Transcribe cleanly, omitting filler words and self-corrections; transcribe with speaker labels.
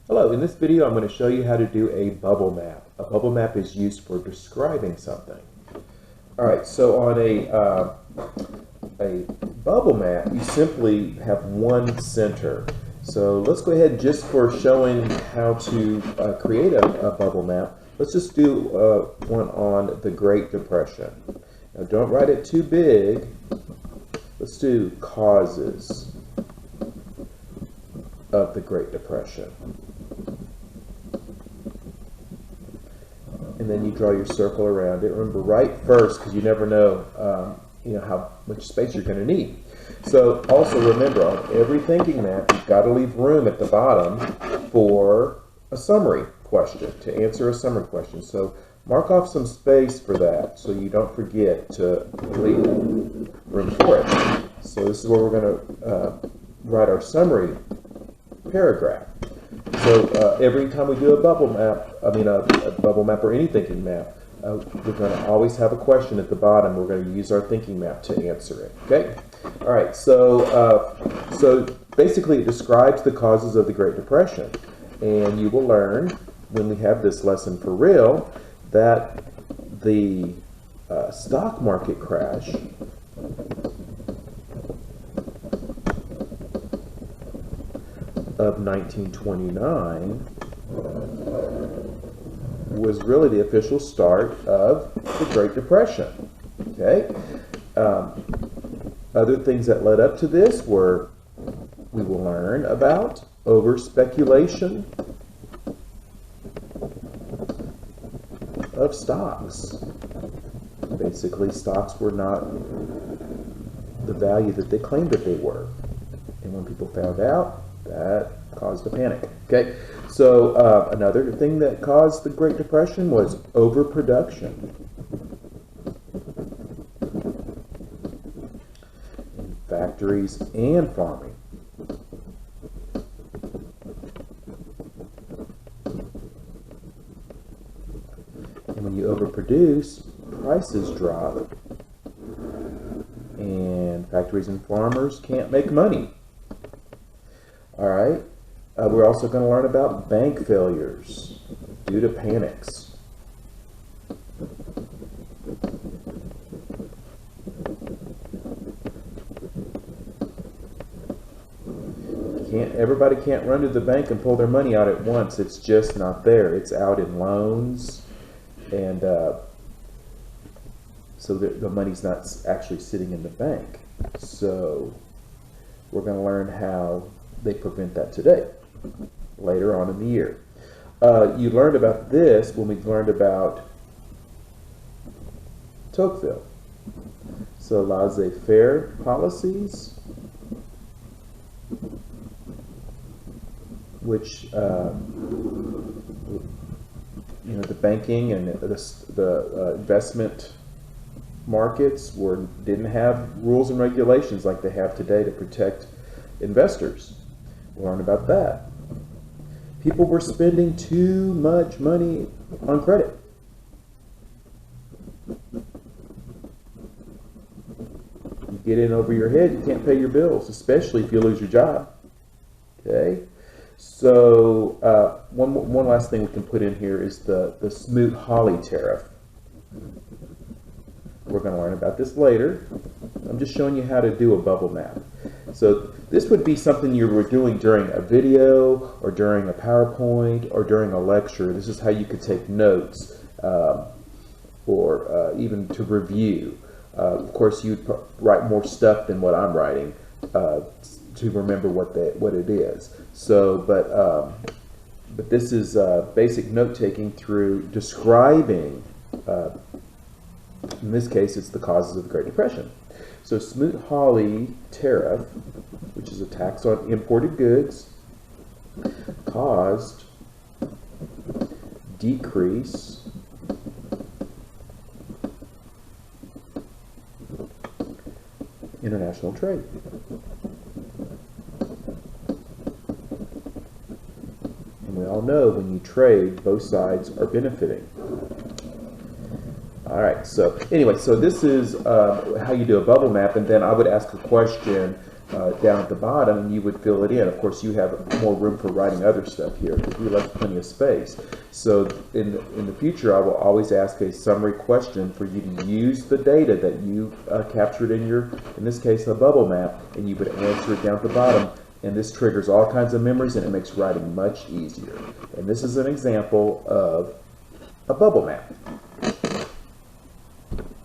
Speaker 1: Hello, in this video I'm going to show you how to do a bubble map. A bubble map is used for describing something. Alright, so on a bubble map you simply have one center. So let's go ahead, just for showing how to create a bubble map, let's just do one on the Great Depression. Now don't write it too big. Let's do causes of the Great Depression. And then you draw your circle around it. Remember, write first, because you never know, how much space you're going to need. So also remember, on every thinking map, you've got to leave room at the bottom for a summary question, to answer a summary question. So mark off some space for that, so you don't forget to leave room for it. So this is where we're going to write our summary paragraph. So every time we do a bubble map, a bubble map or any thinking map, we're going to always have a question at the bottom. We're going to use our thinking map to answer it. Okay? All right. So basically, it describes the causes of the Great Depression, and you will learn when we have this lesson for real that the stock market crash of 1929 was really the official start of the Great Depression. Okay. Other things that led up to this were, we will learn about over speculation of stocks. Basically, stocks were not the value that they claimed that they were, and when people found out, that caused a panic. Okay, so another thing that caused the Great Depression was overproduction in factories and farming. And when you overproduce, prices drop, and factories and farmers can't make money. All right. We're also going to learn about bank failures due to panics. Everybody can't run to the bank and pull their money out at once. It's just not there. It's out in loans, and so the money's not actually sitting in the bank. So we're going to learn how they prevent that today, later on in the year. You learned about this when we learned about Tocqueville. So laissez-faire policies, which the banking and the investment markets didn't have rules and regulations like they have today to protect investors. We'll learn about that. People were spending too much money on credit. You get in over your head, you can't pay your bills, especially if you lose your job. Okay? So one last thing we can put in here is the Smoot-Hawley tariff. We're going to learn about this later. I'm just showing you how to do a bubble map. So this would be something you were doing during a video or during a PowerPoint or during a lecture. This is how you could take notes or even to review. Of course, you'd write more stuff than what I'm writing to remember what it is. So, but this is basic note-taking through describing. In this case, it's the causes of the Great Depression. So Smoot-Hawley tariff, which is a tax on imported goods, caused decrease international trade. And we all know when you trade, both sides are benefiting. All right, so anyway, so this is how you do a bubble map, and then I would ask a question down at the bottom, and you would fill it in. Of course, you have more room for writing other stuff here because we left plenty of space. So in the future, I will always ask a summary question for you to use the data that you captured in this case, a bubble map, and you would answer it down at the bottom. And this triggers all kinds of memories, and it makes writing much easier. And this is an example of a bubble map.